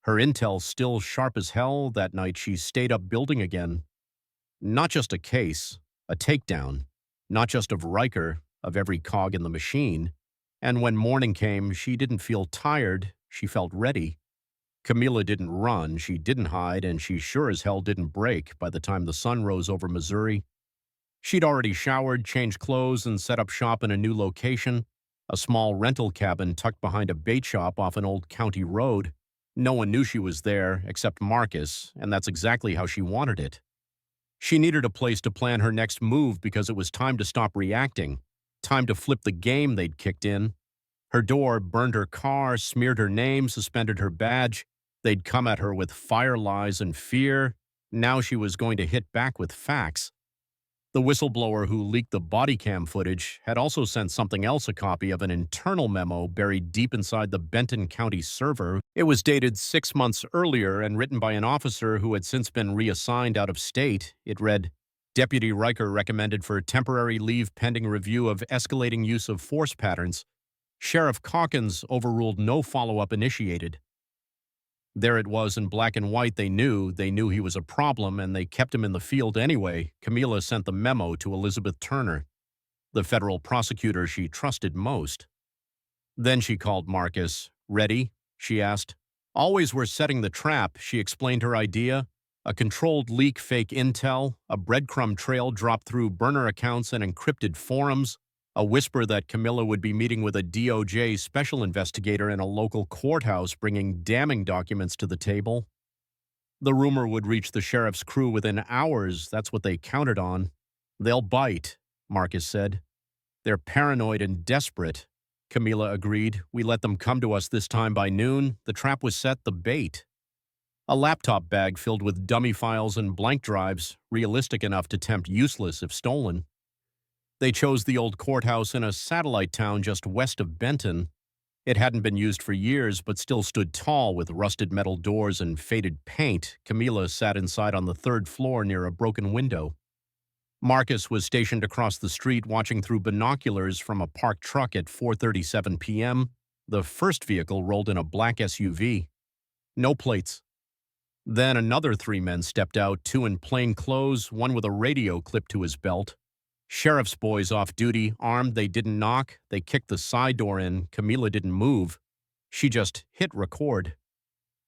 her intel still sharp as hell. That night she stayed up building again. Not just a case, a takedown. Not just of Riker, of every cog in the machine. And when morning came, she didn't feel tired, she felt ready. Camila didn't run, she didn't hide, and she sure as hell didn't break by the time the sun rose over Missouri. She'd already showered, changed clothes, and set up shop in a new location, a small rental cabin tucked behind a bait shop off an old county road. No one knew she was there except Marcus, and that's exactly how she wanted it. She needed a place to plan her next move because it was time to stop reacting, time to flip the game they'd kicked in. Her door burned her car, smeared her name, suspended her badge. They'd come at her with fire, lies, and fear. Now she was going to hit back with facts. The whistleblower who leaked the body cam footage had also sent something else, a copy of an internal memo buried deep inside the Benton County server. It was dated 6 months earlier and written by an officer who had since been reassigned out of state. It read, Deputy Riker recommended for temporary leave pending review of escalating use of force patterns. Sheriff Calkins overruled, no follow-up initiated. There it was in black and white. They knew he was a problem, and they kept him in the field anyway. Camila sent the memo to Elizabeth Turner, the federal prosecutor she trusted most. Then she called Marcus. Ready? She asked. Always we're setting the trap, she explained her idea. A controlled leak, fake intel, a breadcrumb trail dropped through burner accounts and encrypted forums, a whisper that Camilla would be meeting with a DOJ special investigator in a local courthouse bringing damning documents to the table. The rumor would reach the sheriff's crew within hours. That's what they counted on. They'll bite, Marcus said. They're paranoid and desperate. Camila agreed. We let them come to us this time by noon. The trap was set, the bait. A laptop bag filled with dummy files and blank drives, realistic enough to tempt useless if stolen. They chose the old courthouse in a satellite town just west of Benton. It hadn't been used for years, but still stood tall with rusted metal doors and faded paint. Camila sat inside on the third floor near a broken window. Marcus was stationed across the street watching through binoculars from a parked truck at 4:37 p.m. The first vehicle rolled in a black SUV. No plates. Then another 3 men stepped out, 2 in plain clothes, one with a radio clipped to his belt. Sheriff's boys off duty, armed. They didn't knock. They kicked the side door in. Camila didn't move. She just hit record.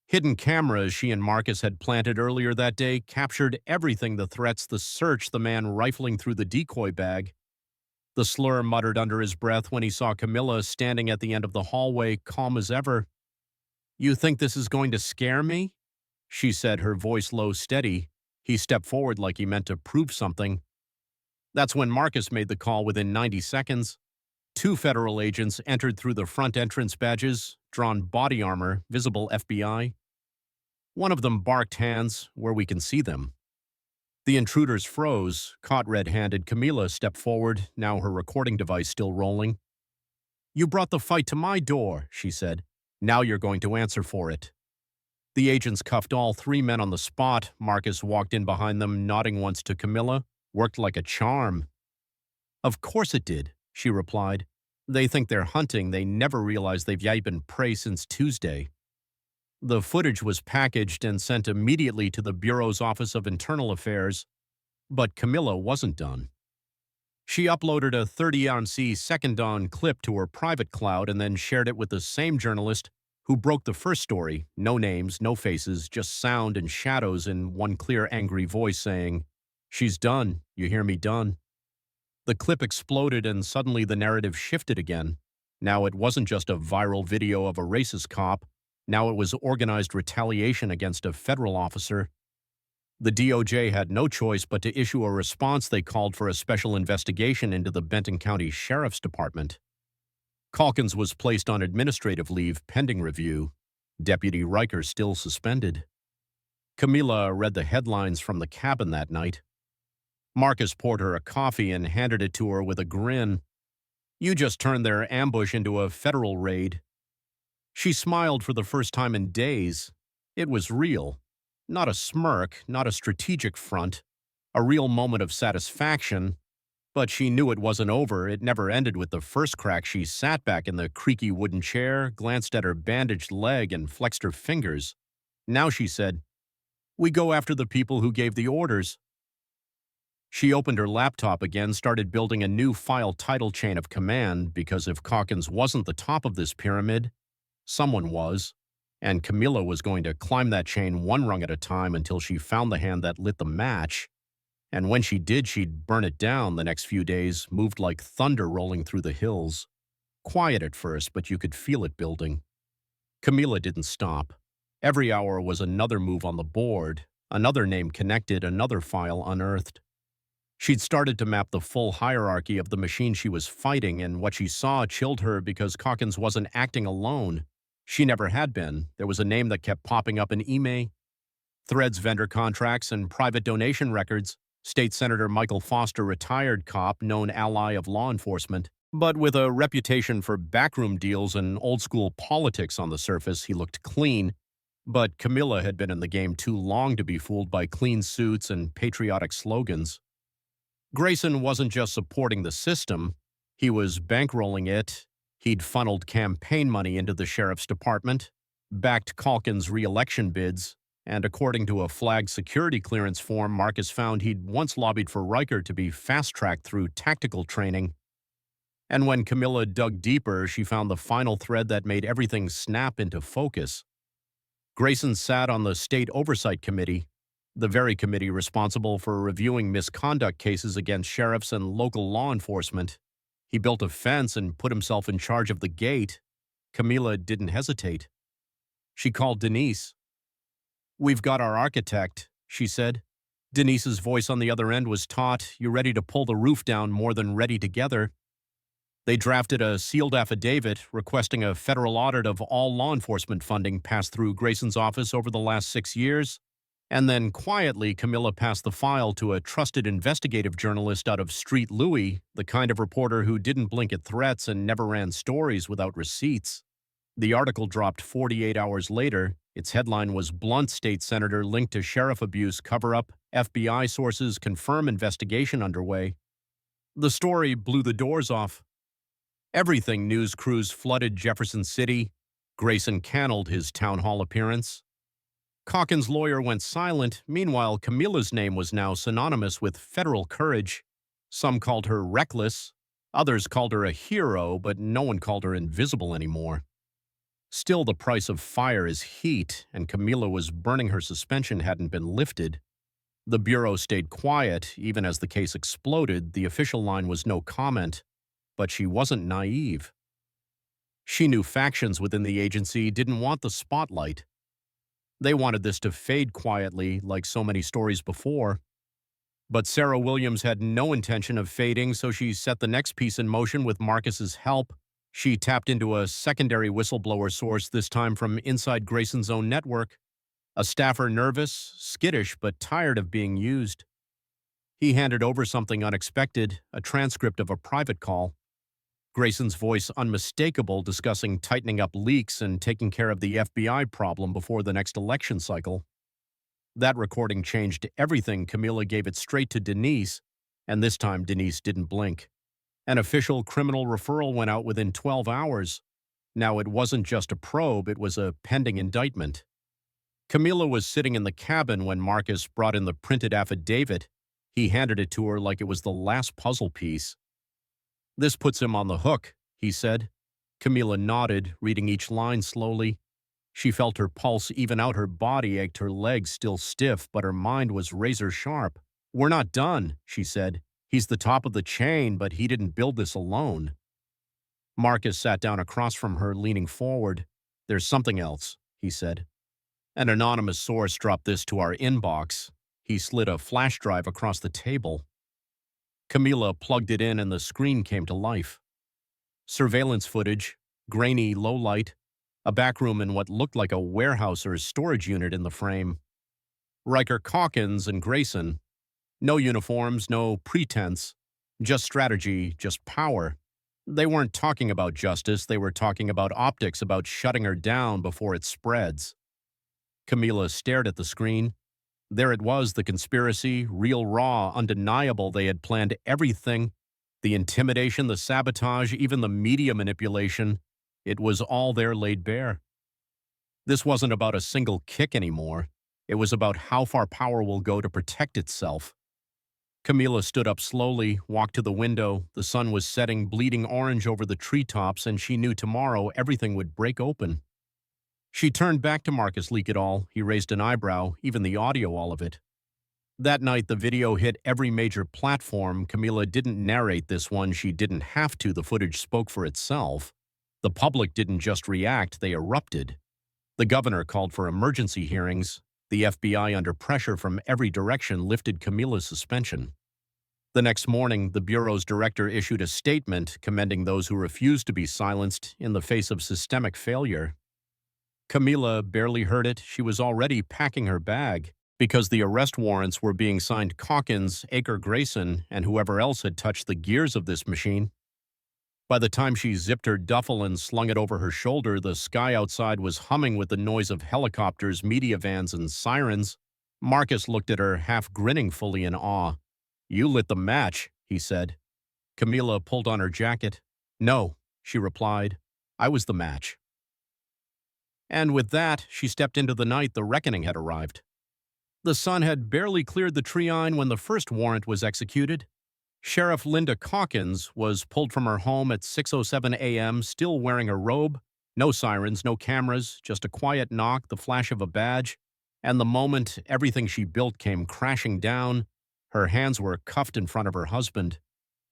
Hidden cameras she and Marcus had planted earlier that day captured everything: the threats, the search, the man rifling through the decoy bag. The slur muttered under his breath when he saw Camila standing at the end of the hallway, calm as ever. You think this is going to scare me? She said, her voice low, steady. He stepped forward like he meant to prove something. That's when Marcus made the call within 90 seconds. 2 federal agents entered through the front entrance, badges, drawn body armor, visible FBI. One of them barked, hands where we can see them. The intruders froze, caught red-handed. Camila stepped forward, now her recording device still rolling. You brought the fight to my door, she said. Now you're going to answer for it. The agents cuffed all 3 men on the spot. Marcus walked in behind them, nodding once to Camila. Worked like a charm. Of course it did, she replied. They think they're hunting. They never realize they've been prey since Tuesday. The footage was packaged and sent immediately to the Bureau's Office of Internal Affairs. But Camila wasn't done. She uploaded a 30-RMC second-on clip to her private cloud and then shared it with the same journalist who broke the first story. No names, no faces, just sound and shadows in one clear, angry voice saying, "She's done. You hear me, done." The clip exploded and suddenly the narrative shifted again. Now it wasn't just a viral video of a racist cop. Now it was organized retaliation against a federal officer. The DOJ had no choice but to issue a response. They called for a special investigation into the Benton County Sheriff's Department. Calkins was placed on administrative leave pending review. Deputy Riker still suspended. Camila read the headlines from the cabin that night. Marcus poured her a coffee and handed it to her with a grin. You just turned their ambush into a federal raid. She smiled for the first time in days. It was real. Not a smirk, not a strategic front. A real moment of satisfaction. But she knew it wasn't over. It never ended with the first crack. She sat back in the creaky wooden chair, glanced at her bandaged leg, and flexed her fingers. Now she said, "We go after the people who gave the orders." She opened her laptop again, started building a new file title chain of command, because if Calkins wasn't the top of this pyramid, someone was, and Camila was going to climb that chain one rung at a time until she found the hand that lit the match. And when she did, she'd burn it down. The next few days moved like thunder rolling through the hills. Quiet at first, but you could feel it building. Camila didn't stop. Every hour was another move on the board, another name connected, another file unearthed. She'd started to map the full hierarchy of the machine she was fighting, and what she saw chilled her because Calkins wasn't acting alone. She never had been. There was a name that kept popping up in email, Threads vendor contracts, and private donation records. State Senator Michael Foster, retired cop, known ally of law enforcement. But with a reputation for backroom deals and old-school politics on the surface, he looked clean. But Camila had been in the game too long to be fooled by clean suits and patriotic slogans. Grayson wasn't just supporting the system. He was bankrolling it. He'd funneled campaign money into the sheriff's department. backed Calkins' re-election bids, and according to a flagged security clearance form, Marcus found he'd once lobbied for Riker to be fast-tracked through tactical training. And when Camila dug deeper, she found the final thread that made everything snap into focus. Grayson sat on the State Oversight Committee, the very committee responsible for reviewing misconduct cases against sheriffs and local law enforcement. He built a fence and put himself in charge of the gate. Camila didn't hesitate. She called Denise. "We've got our architect," she said. Denise's voice on the other end was taut. "You ready to pull the roof down more than ready together?" They drafted a sealed affidavit requesting a federal audit of all law enforcement funding passed through Grayson's office over the last 6 years. And then, quietly, Camila passed the file to a trusted investigative journalist out of Street Louie, the kind of reporter who didn't blink at threats and never ran stories without receipts. The article dropped 48 hours later. Its headline was "Blunt State Senator Linked to Sheriff Abuse Cover-Up. FBI Sources Confirm Investigation Underway." The story blew the doors off. Everything news crews flooded Jefferson City. Grayson canneled his town hall appearance. Calkins' lawyer went silent. Meanwhile, Camila's name was now synonymous with federal courage. Some called her reckless. Others called her a hero, but no one called her invisible anymore. Still, the price of fire is heat, and Camila was burning her suspension hadn't been lifted. The Bureau stayed quiet. Even as the case exploded, the official line was no comment. But she wasn't naive. She knew factions within the agency didn't want the spotlight. They wanted this to fade quietly, like so many stories before. But Sarah Williams had no intention of fading, so she set the next piece in motion with Marcus's help. She tapped into a secondary whistleblower source, this time from inside Grayson's own network. A staffer nervous, skittish, but tired of being used. He handed over something unexpected, a transcript of a private call. Grayson's voice unmistakable, discussing tightening up leaks and taking care of the FBI problem before the next election cycle. That recording changed everything. Camila gave it straight to Denise, and this time Denise didn't blink. An official criminal referral went out within 12 hours. Now it wasn't just a probe, it was a pending indictment. Camila was sitting in the cabin when Marcus brought in the printed affidavit. He handed it to her like it was the last puzzle piece. "This puts him on the hook," he said. Camila nodded, reading each line slowly. She felt her pulse even out, her body ached, her legs still stiff, but her mind was razor sharp. "We're not done," she said. "He's the top of the chain, but he didn't build this alone." Marcus sat down across from her, leaning forward. "There's something else," he said. "An anonymous source dropped this to our inbox." He slid a flash drive across the table. Camila plugged it in and the screen came to life. Surveillance footage, grainy low light, a backroom in what looked like a warehouse or storage unit in the frame. Riker, Calkins, and Grayson. No uniforms, no pretense, just strategy, just power. They weren't talking about justice, they were talking about optics, about shutting her down before it spreads. Camila stared at the screen. There it was, the conspiracy, real, raw, undeniable. They had planned everything. The intimidation, the sabotage, even the media manipulation. It was all there laid bare. This wasn't about a single kick anymore. It was about how far power will go to protect itself. Camila stood up slowly, walked to the window. The sun was setting, bleeding orange over the treetops, and she knew tomorrow everything would break open. She turned back to Marcus Leak-it-all. He raised an eyebrow, even the audio, all of it. That night, the video hit every major platform. Camila didn't narrate this one. She didn't have to. The footage spoke for itself. The public didn't just react, they erupted. The governor called for emergency hearings. The FBI, under pressure from every direction, lifted Camila's suspension. The next morning, the Bureau's director issued a statement commending those who refused to be silenced in the face of systemic failure. Camila barely heard it. She was already packing her bag because the arrest warrants were being signed Calkins, Aker Grayson, and whoever else had touched the gears of this machine. By the time she zipped her duffel and slung it over her shoulder, the sky outside was humming with the noise of helicopters, media vans, and sirens. Marcus looked at her, half grinning, fully in awe. "You lit the match," he said. Camila pulled on her jacket. "No," she replied. "I was the match." And with that, she stepped into the night the reckoning had arrived. The sun had barely cleared the treine when the first warrant was executed. Sheriff Linda Calkins was pulled from her home at 6:07 a.m., still wearing her robe. No sirens, no cameras, just a quiet knock, the flash of a badge. And the moment everything she built came crashing down, her hands were cuffed in front of her husband.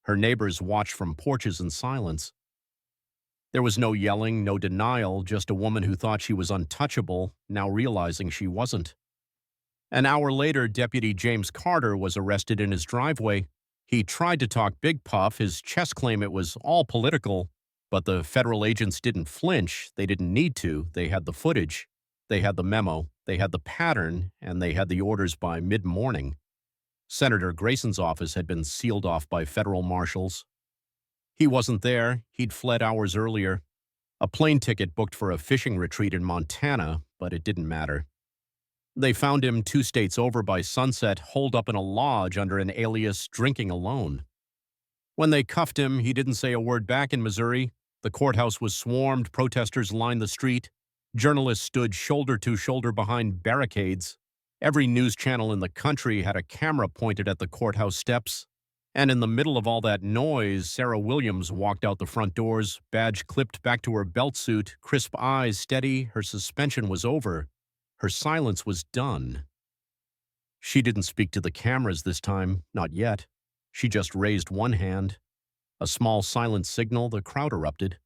Her neighbors watched from porches in silence. There was no yelling, no denial, just a woman who thought she was untouchable, now realizing she wasn't. An hour later, Deputy James Carter was arrested in his driveway. He tried to talk Big Puff, his chest claim it was all political, but the federal agents didn't flinch. They didn't need to. They had the footage. They had the memo. They had the pattern, and they had the orders by mid-morning. Senator Grayson's office had been sealed off by federal marshals. He wasn't there. He'd fled hours earlier. A plane ticket booked for a fishing retreat in Montana, but it didn't matter. They found him 2 states over by sunset, holed up in a lodge under an alias, drinking alone. When they cuffed him, he didn't say a word back in Missouri. The courthouse was swarmed, protesters lined the street. Journalists stood shoulder to shoulder behind barricades. Every news channel in the country had a camera pointed at the courthouse steps. And in the middle of all that noise, Sarah Williams walked out the front doors, badge clipped back to her belt suit, crisp eyes steady. Her suspension was over. Her silence was done. She didn't speak to the cameras this time, not yet. She just raised one hand. A small silent signal, the crowd erupted.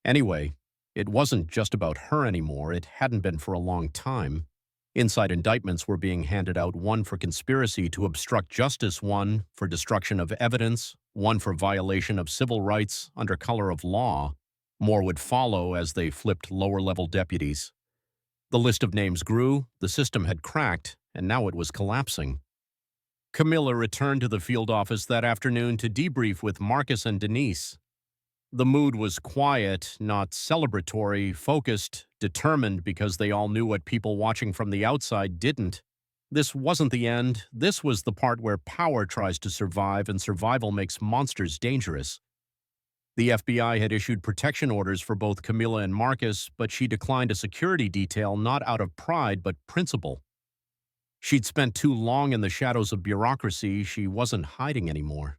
Anyway, it wasn't just about her anymore. It hadn't been for a long time. Inside indictments were being handed out, one for conspiracy to obstruct justice, one for destruction of evidence, one for violation of civil rights under color of law. More would follow as they flipped lower-level deputies. The list of names grew, the system had cracked, and now it was collapsing. Camila returned to the field office that afternoon to debrief with Marcus and Denise. The mood was quiet, not celebratory, focused, determined because they all knew what people watching from the outside didn't. This wasn't the end. This was the part where power tries to survive and survival makes monsters dangerous. The FBI had issued protection orders for both Camila and Marcus, but she declined a security detail not out of pride but principle. She'd spent too long in the shadows of bureaucracy. She wasn't hiding anymore.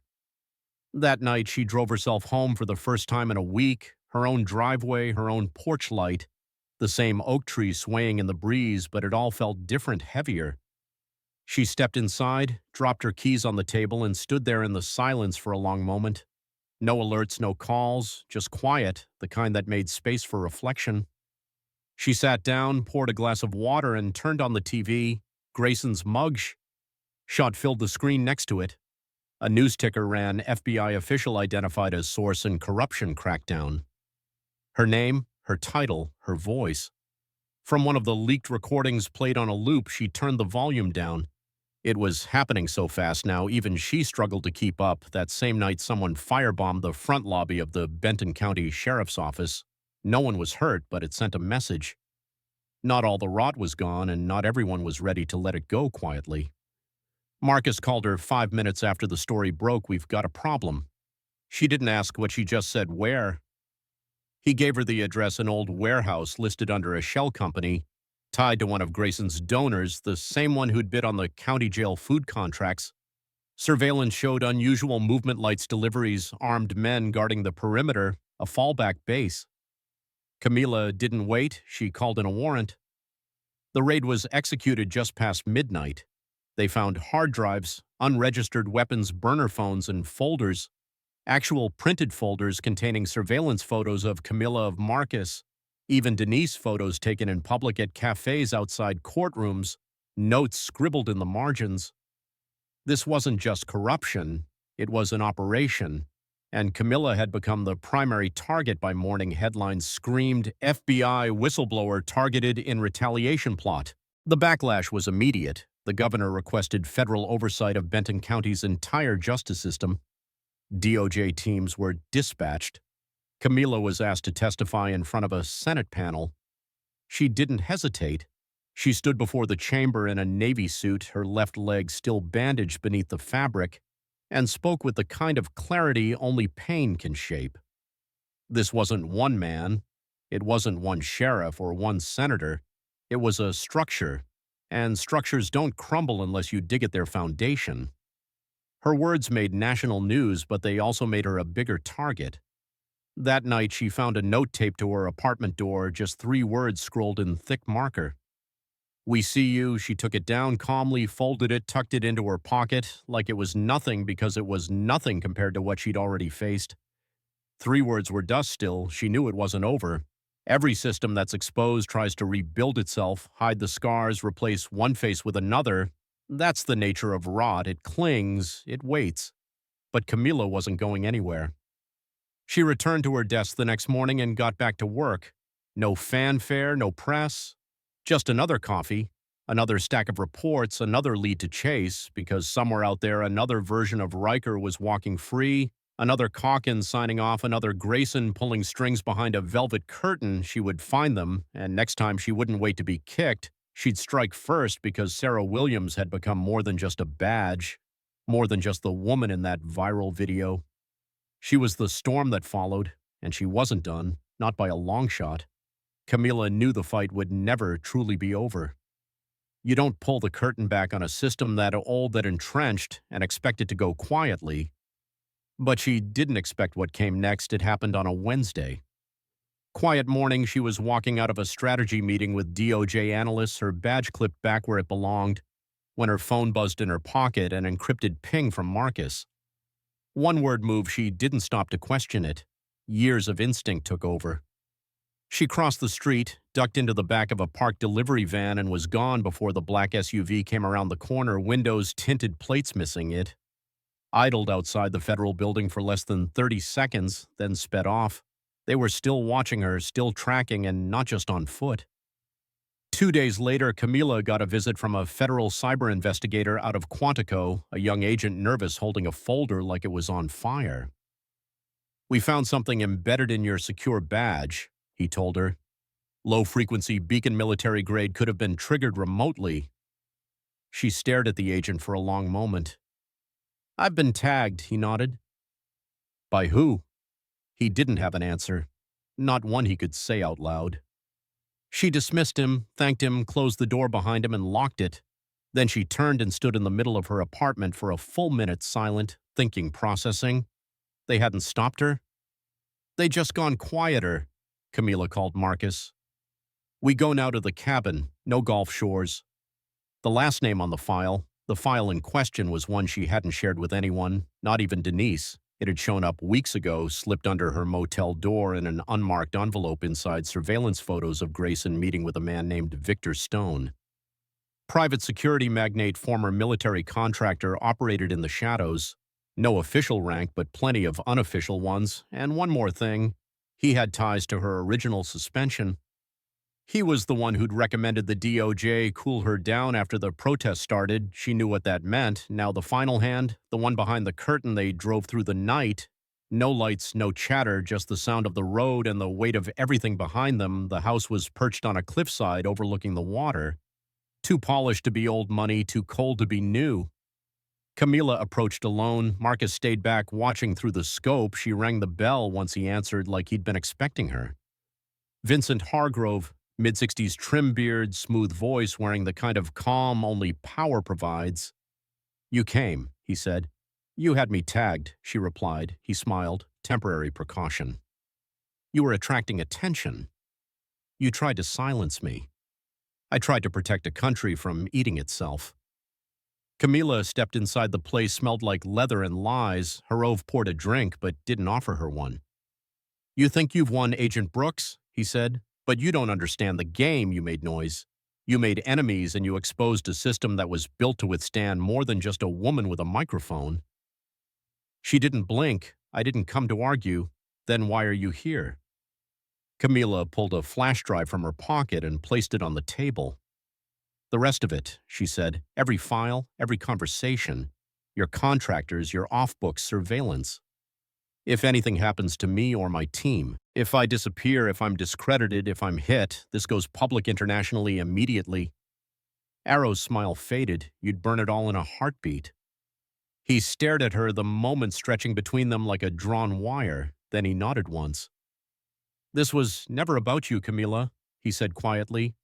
That night, she drove herself home for the first time in a week, her own driveway, her own porch light, the same oak tree swaying in the breeze, but it all felt different, heavier. She stepped inside, dropped her keys on the table, and stood there in the silence for a long moment. No alerts, no calls, just quiet, the kind that made space for reflection. She sat down, poured a glass of water, and turned on the TV. Grayson's mug shot filled the screen next to it. A news ticker ran FBI official identified as source in corruption crackdown. Her name, her title, her voice. From one of the leaked recordings played on a loop, she turned the volume down. It was happening so fast now, even she struggled to keep up. That same night, someone firebombed the front lobby of the Benton County Sheriff's Office. No one was hurt, but it sent a message. Not all the rot was gone, and not everyone was ready to let it go quietly. Marcus called her 5 minutes after the story broke. "We've got a problem." She didn't ask what she just said, where. He gave her the address, an old warehouse listed under a shell company, tied to one of Grayson's donors, the same one who'd bid on the county jail food contracts. Surveillance showed unusual movement lights, deliveries, armed men guarding the perimeter, a fallback base. Camila didn't wait. She called in a warrant. The raid was executed just past midnight. They found hard drives, unregistered weapons, burner phones, and folders, actual printed folders containing surveillance photos of Camila, of Marcus, even Denise photos taken in public at cafes outside courtrooms, notes scribbled in the margins. This wasn't just corruption, it was an operation, and Camila had become the primary target by morning. Headlines screamed, "FBI whistleblower targeted in retaliation plot." The backlash was immediate. The governor requested federal oversight of Benton County's entire justice system. DOJ teams were dispatched. Camila was asked to testify in front of a Senate panel. She didn't hesitate. She stood before the chamber in a Navy suit, her left leg still bandaged beneath the fabric, and spoke with the kind of clarity only pain can shape. This wasn't one man. It wasn't one sheriff or one senator. It was a structure, and structures don't crumble unless you dig at their foundation. Her words made national news, but they also made her a bigger target. That night, she found a note taped to her apartment door, just 3 words scrolled in thick marker. "We see you." She took it down calmly, folded it, tucked it into her pocket, like it was nothing because it was nothing compared to what she'd already faced. 3 words were dust still. She knew it wasn't over. Every system that's exposed tries to rebuild itself, hide the scars, replace one face with another. That's the nature of rot. It clings, it waits. But Camila wasn't going anywhere. She returned to her desk the next morning and got back to work. No fanfare, no press. Just another coffee, another stack of reports, another lead to chase, because somewhere out there another version of Riker was walking free, another Calkins signing off, another Grayson pulling strings behind a velvet curtain. She would find them, and next time she wouldn't wait to be kicked. She'd strike first because Sarah Williams had become more than just a badge, more than just the woman in that viral video. She was the storm that followed, and she wasn't done, not by a long shot. Camila knew the fight would never truly be over. You don't pull the curtain back on a system that old, that entrenched, and expect it to go quietly. But she didn't expect what came next. It happened on a Wednesday. Quiet morning, she was walking out of a strategy meeting with DOJ analysts, her badge clipped back where it belonged, when her phone buzzed in her pocket, an encrypted ping from Marcus. One-word move, she didn't stop to question it. Years of instinct took over. She crossed the street, ducked into the back of a parked delivery van, and was gone before the black SUV came around the corner, windows tinted, plates missing. It idled outside the federal building for less than 30 seconds, then sped off. They were still watching her, still tracking, and not just on foot. 2 days later, Camila got a visit from a federal cyber investigator out of Quantico, a young agent nervous, holding a folder like it was on fire. "We found something embedded in your secure badge," he told her. "Low-frequency beacon, military grade, could have been triggered remotely." She stared at the agent for a long moment. "I've been tagged," he nodded. "By who?" He didn't have an answer, not one he could say out loud. She dismissed him, thanked him, closed the door behind him, and locked it. Then she turned and stood in the middle of her apartment for a full minute, silent, thinking, processing. They hadn't stopped her. "They'd just gone quieter," Camila called Marcus. "We go now to the cabin, no Gulf Shores." The last name on the file in question, was one she hadn't shared with anyone, not even Denise. It had shown up weeks ago, slipped under her motel door in an unmarked envelope inside surveillance photos of Grayson meeting with a man named Victor Stone. Private security magnate, former military contractor, operated in the shadows. No official rank, but plenty of unofficial ones. And one more thing, he had ties to her original suspension. He was the one who'd recommended the DOJ cool her down after the protest started. She knew what that meant. Now the final hand, the one behind the curtain, they drove through the night. No lights, no chatter, just the sound of the road and the weight of everything behind them. The house was perched on a cliffside overlooking the water. Too polished to be old money, too cold to be new. Camila approached alone. Marcus stayed back, watching through the scope. She rang the bell once he answered, like he'd been expecting her. Vincent Hargrove, mid-60s, trim beard, smooth voice, wearing the kind of calm only power provides. "You came," he said. "You had me tagged," she replied. He smiled. "Temporary precaution." "You were attracting attention. You tried to silence me. I tried to protect a country from eating itself." Camila stepped inside the place, smelled like leather and lies. Harov poured a drink, but didn't offer her one. "You think you've won, Agent Brooks," he said. "But you don't understand the game." You made noise. You made enemies, and you exposed a system that was built to withstand more than just a woman with a microphone. She didn't blink. "I didn't come to argue." "Then why are you here?" Camila pulled a flash drive from her pocket and placed it on the table. "The rest of it," she said. "Every file, every conversation. Your contractors, your off-book surveillance. If anything happens to me or my team, if I disappear, if I'm discredited, if I'm hit, this goes public internationally immediately." Arrow's smile faded. "You'd burn it all in a heartbeat." He stared at her, the moment stretching between them like a drawn wire. Then he nodded once. This was never about you, Camila, he said quietly.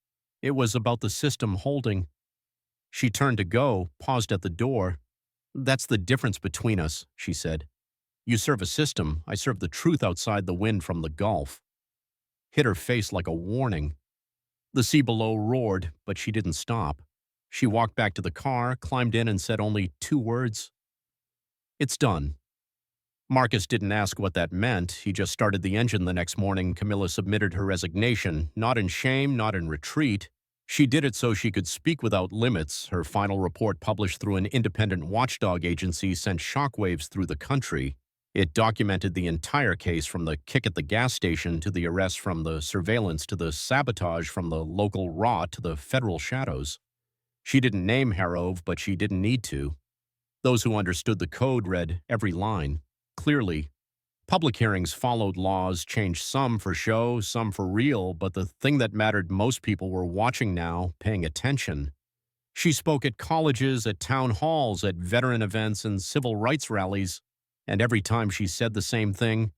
It was about the system holding. She turned to go, paused at the door. That's the difference between us, she said. You serve a system, I serve the truth outside the wind from the Gulf. Hit her face like a warning. The sea below roared, but she didn't stop. She walked back to the car, climbed in and said only 2 words. It's done. Marcus didn't ask what that meant. He just started the engine the next morning. Camilla submitted her resignation, not in shame, not in retreat. She did it so she could speak without limits. Her final report, published through an independent watchdog agency, sent shockwaves through the country. It documented the entire case, from the kick at the gas station to the arrest, from the surveillance to the sabotage, from the local rot to the federal shadows. She didn't name Harrove, but she didn't need to. Those who understood the code read every line clearly. Public hearings followed laws, changed some for show, some for real, but the thing that mattered, most people were watching now, paying attention. She spoke at colleges, at town halls, at veteran events and civil rights rallies, and every time she said the same thing: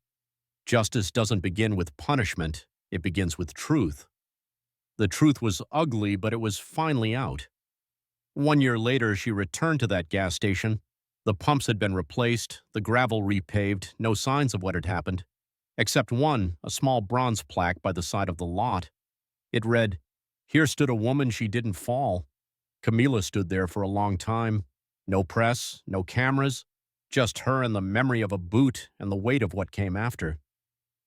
justice doesn't begin with punishment, it begins with truth. The truth was ugly, but it was finally out. 1 year later, she returned to that gas station. The pumps had been replaced, the gravel repaved, no signs of what had happened, except one, a small bronze plaque by the side of the lot. It read, "Here stood a woman, she didn't fall." Camila stood there for a long time. No press, no cameras, just her and the memory of a boot and the weight of what came after.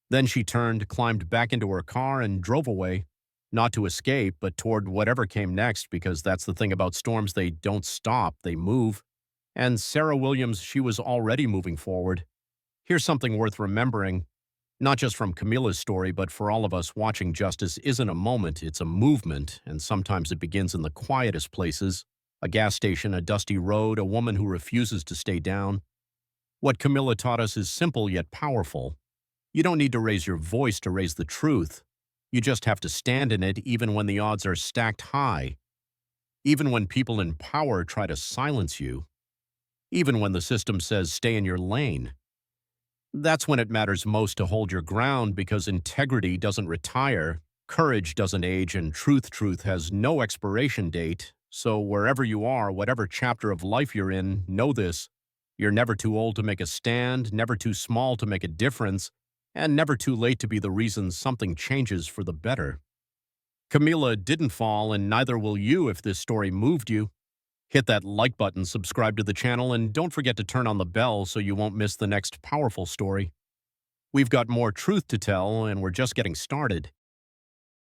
Then she turned, climbed back into her car, and drove away, not to escape, but toward whatever came next, because that's the thing about storms, they don't stop, they move. And Sarah Williams, she was already moving forward. Here's something worth remembering, not just from Camila's story, but for all of us watching: justice isn't a moment, it's a movement, and sometimes it begins in the quietest places: a gas station, a dusty road, a woman who refuses to stay down. What Camila taught us is simple yet powerful. You don't need to raise your voice to raise the truth. You just have to stand in it, even when the odds are stacked high, even when people in power try to silence you, even when the system says stay in your lane. That's when it matters most to hold your ground, because integrity doesn't retire, courage doesn't age, and truth has no expiration date. So wherever you are, whatever chapter of life you're in, know this: you're never too old to make a stand, never too small to make a difference, and never too late to be the reason something changes for the better. Camila didn't fall, and neither will you if this story moved you. Hit that like button, subscribe to the channel, and don't forget to turn on the bell so you won't miss the next powerful story. We've got more truth to tell, and we're just getting started.